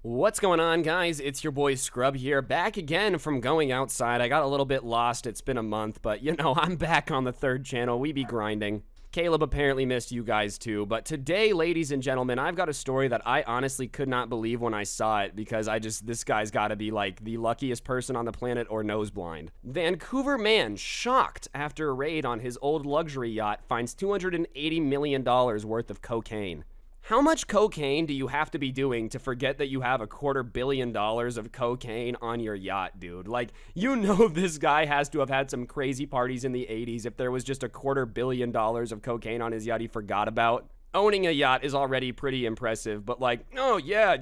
What's going on, guys? It's your boy Scrub here, back again from going outside. I got a little bit lost. It's been a month, but you know, I'm back on the third channel. We be grinding. Caleb apparently missed you guys too, but today, ladies and gentlemen, I've got a story that I honestly could not believe when I saw it because this guy's gotta be like the luckiest person on the planet or nose blind. Vancouver man shocked after a raid on his old luxury yacht finds $280 million worth of cocaine. How much cocaine do you have to be doing to forget that you have $250 million of cocaine on your yacht, dude? Like, you know this guy has to have had some crazy parties in the 80s if there was just $250 million of cocaine on his yacht he forgot about. Owning a yacht is already pretty impressive, but like, oh yeah,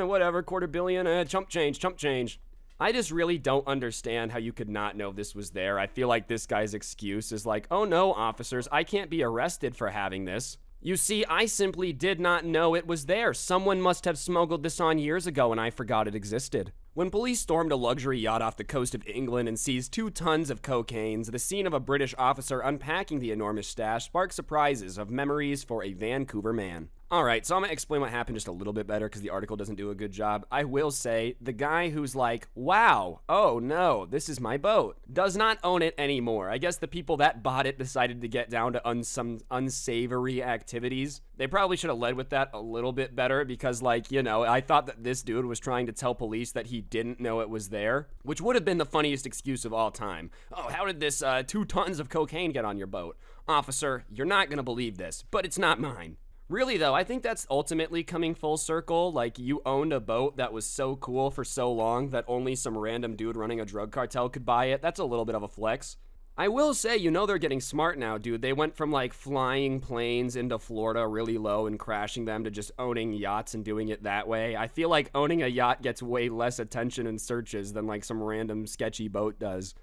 whatever, $250 million, chump change. I just really don't understand how you could not know this was there. I feel like this guy's excuse is like, oh no, officers, I can't be arrested for having this. You see, I simply did not know it was there. Someone must have smuggled this on years ago and I forgot it existed. When police stormed a luxury yacht off the coast of England and seized 2 tons of cocaine, the scene of a British officer unpacking the enormous stash sparked surprises of memories for a Vancouver man. Alright, so I'm gonna explain what happened just a little bit better because the article doesn't do a good job. I will say, the guy who's like, wow, oh no, this is my boat, does not own it anymore. I guess the people that bought it decided to get down to some unsavory activities. They probably should have led with that a little bit better because, like, you know, I thought that this dude was trying to tell police that he didn't know it was there, which would have been the funniest excuse of all time. Oh, how did this 2 tons of cocaine get on your boat? Officer, you're not gonna believe this, but it's not mine. Really though, I think that's ultimately coming full circle. Like, you owned a boat that was so cool for so long that only some random dude running a drug cartel could buy it. That's a little bit of a flex. I will say, you know, they're getting smart now, dude. They went from like flying planes into Florida really low and crashing them to just owning yachts and doing it that way. I feel like owning a yacht gets way less attention and searches than like some random sketchy boat does.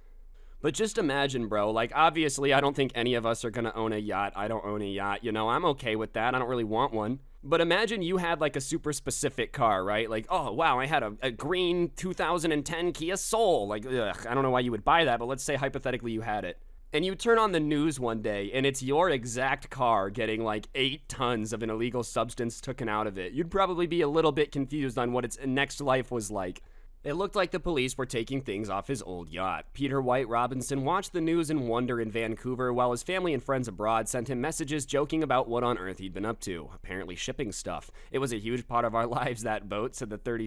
But just imagine, bro, like, obviously, I don't think any of us are gonna own a yacht. I don't own a yacht, you know, I'm okay with that. I don't really want one. But imagine you had, like, a super specific car, right? Like, oh, wow, I had a green 2010 Kia Soul. Like, ugh, I don't know why you would buy that, but let's say, hypothetically, you had it. And you turn on the news one day, and it's your exact car getting, like, 8 tons of an illegal substance taken out of it. You'd probably be a little bit confused on what its next life was like. It looked like the police were taking things off his old yacht. Peter White Robinson watched the news in wonder in Vancouver while his family and friends abroad sent him messages joking about what on earth he'd been up to. Apparently shipping stuff. It was a huge part of our lives, that boat, said he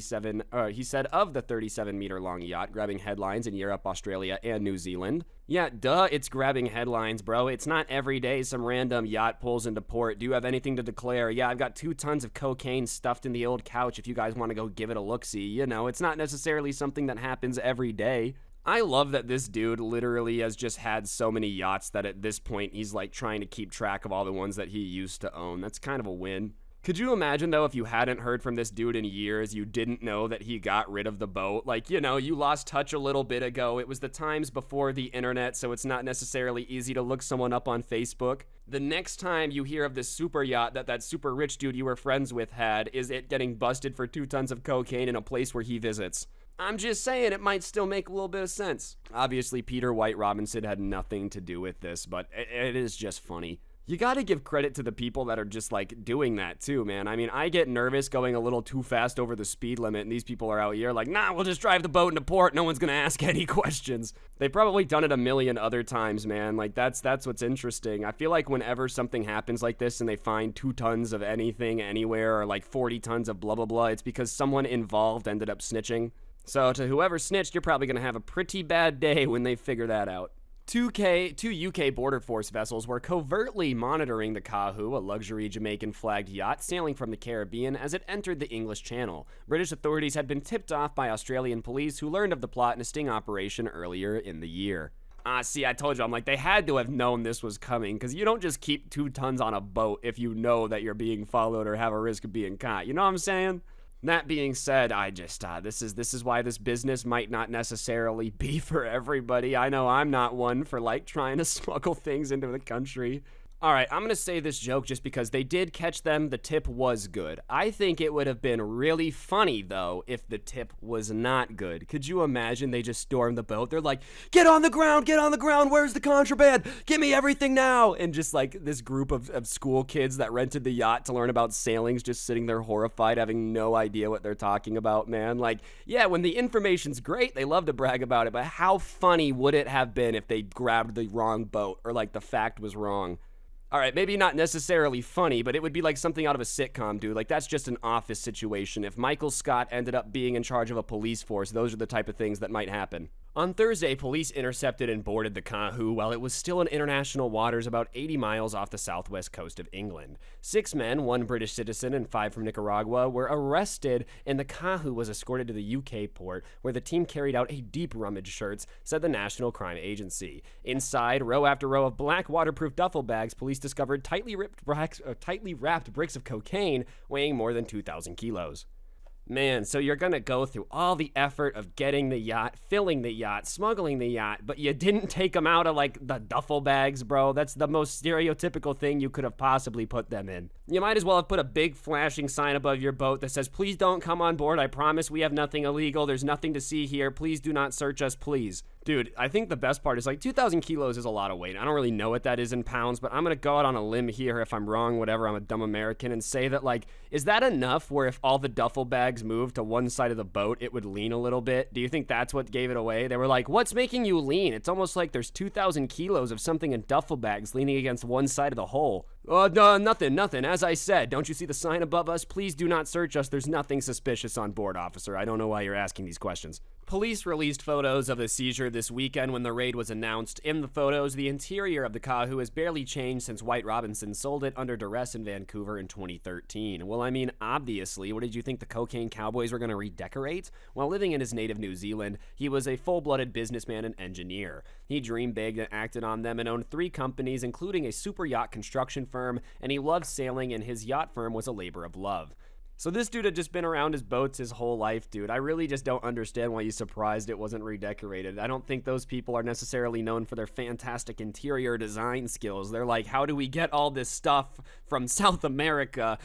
said of the 37-meter long yacht, grabbing headlines in Europe, Australia, and New Zealand. Yeah, duh, it's grabbing headlines, bro. It's not every day some random yacht pulls into port. Do you have anything to declare? Yeah, I've got 2 tons of cocaine stuffed in the old couch if you guys want to go give it a look-see. You know, it's not necessarily something that happens every day. I love that this dude literally has just had so many yachts that at this point he's like trying to keep track of all the ones that he used to own. That's kind of a win. Could you imagine, though, if you hadn't heard from this dude in years, you didn't know that he got rid of the boat? Like, you know, you lost touch a little bit ago. It was the times before the internet, so it's not necessarily easy to look someone up on Facebook. The next time you hear of this super yacht that super rich dude you were friends with had, is it getting busted for 2 tons of cocaine in a place where he visits. I'm just saying, it might still make a little bit of sense. Obviously, Peter White Robinson had nothing to do with this, but it is just funny. You gotta give credit to the people that are just, like, doing that, too, man. I mean, I get nervous going a little too fast over the speed limit, and these people are out here like, nah, we'll just drive the boat into port, no one's gonna ask any questions. They've probably done it a million other times, man. Like, that's what's interesting. I feel like whenever something happens like this and they find 2 tons of anything anywhere, or, like, 40 tons of blah, blah, blah, it's because someone involved ended up snitching. So, to whoever snitched, you're probably gonna have a pretty bad day when they figure that out. 2 UK Border Force vessels were covertly monitoring the Kahoo, a luxury Jamaican-flagged yacht sailing from the Caribbean as it entered the English Channel. British authorities had been tipped off by Australian police who learned of the plot in a sting operation earlier in the year. See, I told you, I'm like, they had to have known this was coming, because you don't just keep 2 tons on a boat if you know that you're being followed or have a risk of being caught. You know what I'm saying? That being said, I just, this is why this business might not necessarily be for everybody. I know I'm not one for, like, trying to smuggle things into the country. All right, I'm gonna say this joke just because they did catch them. The tip was good. I think it would have been really funny, though, if the tip was not good. Could you imagine they just stormed the boat? They're like, get on the ground, where's the contraband? Give me everything now! And just like this group of school kids that rented the yacht to learn about sailings just sitting there horrified, having no idea what they're talking about, man. Like, yeah, when the information's great, they love to brag about it, but how funny would it have been if they grabbed the wrong boat or like the fact was wrong? All right, maybe not necessarily funny, but it would be like something out of a sitcom, dude. Like, that's just an office situation. If Michael Scott ended up being in charge of a police force, those are the type of things that might happen. On Thursday, police intercepted and boarded the Kahoo while it was still in international waters about 80 miles off the southwest coast of England. 6 men, 1 British citizen and 5 from Nicaragua, were arrested, and the Kahoo was escorted to the UK port, where the team carried out a deep rummage search, said the National Crime Agency. Inside, row after row of black waterproof duffel bags, police discovered tightly wrapped bricks of cocaine weighing more than 2,000 kilos. Man, so you're gonna go through all the effort of getting the yacht, filling the yacht, smuggling the yacht, but you didn't take them out of, like, the duffel bags, bro. That's the most stereotypical thing you could have possibly put them in. You might as well have put a big flashing sign above your boat that says, please don't come on board. I promise we have nothing illegal. There's nothing to see here. Please do not search us, please. Dude, I think the best part is, like, 2,000 kilos is a lot of weight. I don't really know what that is in pounds, but I'm gonna go out on a limb here. If I'm wrong, whatever, I'm a dumb American, and say that, like, is that enough where if all the duffel bags moved to one side of the boat, it would lean a little bit? Do you think that's what gave it away? They were like, what's making you lean? It's almost like there's 2,000 kilos of something in duffel bags leaning against one side of the hull. Oh, no, nothing. As I said, don't you see the sign above us? Please do not search us. There's nothing suspicious on board, officer. I don't know why you're asking these questions. Police released photos of the seizure this weekend when the raid was announced. In the photos, the interior of the Kahoo has barely changed since White Robinson sold it under duress in Vancouver in 2013. Well, I mean, obviously, what did you think the cocaine cowboys were going to redecorate? While living in his native New Zealand, he was a full-blooded businessman and engineer. He dreamed big and acted on them and owned 3 companies, including a super yacht construction firm, and he loved sailing, and his yacht firm was a labor of love. So this dude had just been around his boats his whole life, dude. I really just don't understand why you're surprised it wasn't redecorated. I don't think those people are necessarily known for their fantastic interior design skills. They're like, how do we get all this stuff from South America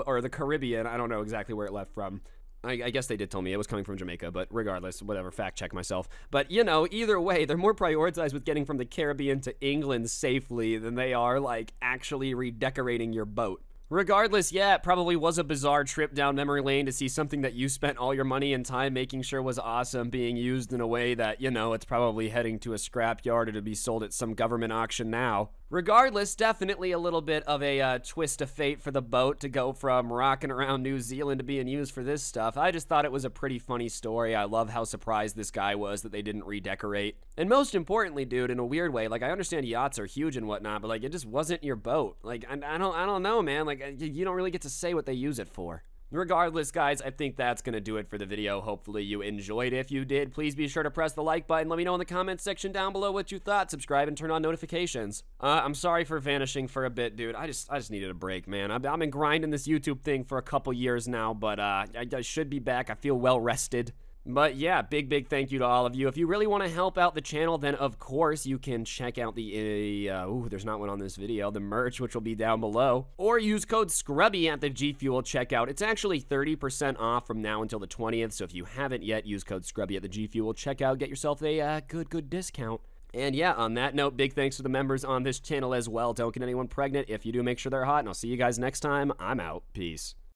or the Caribbean? I don't know exactly where it left from. I guess they did tell me it was coming from Jamaica, but regardless, whatever, fact check myself. But, you know, either way, they're more prioritized with getting from the Caribbean to England safely than they are, like, actually redecorating your boat. Regardless, yeah, it probably was a bizarre trip down memory lane to see something that you spent all your money and time making sure was awesome being used in a way that, you know, it's probably heading to a scrapyard or to be sold at some government auction now. Regardless, definitely a little bit of a twist of fate for the boat to go from rocking around New Zealand to being used for this stuff. I just thought it was a pretty funny story. I love how surprised this guy was that they didn't redecorate. And most importantly, dude, in a weird way, like, I understand yachts are huge and whatnot, but, like, it just wasn't your boat. Like, I don't know, man. Like, you don't really get to say what they use it for. Regardless, guys, I think that's going to do it for the video. Hopefully you enjoyed. If you did, please be sure to press the like button. Let me know in the comments section down below what you thought. Subscribe and turn on notifications. I'm sorry for vanishing for a bit, dude. I just needed a break, man. I've been grinding this YouTube thing for a couple years now, but I should be back. I feel well rested. But yeah, big thank you to all of you. If you really want to help out the channel, then of course you can check out the, there's not one on this video, the merch, which will be down below. Or use code SCRUBBY at the G Fuel checkout. It's actually 30% off from now until the 20th, so if you haven't yet, use code SCRUBBY at the G Fuel checkout. Get yourself a good discount. And yeah, on that note, big thanks to the members on this channel as well. Don't get anyone pregnant. If you do, make sure they're hot, and I'll see you guys next time. I'm out. Peace.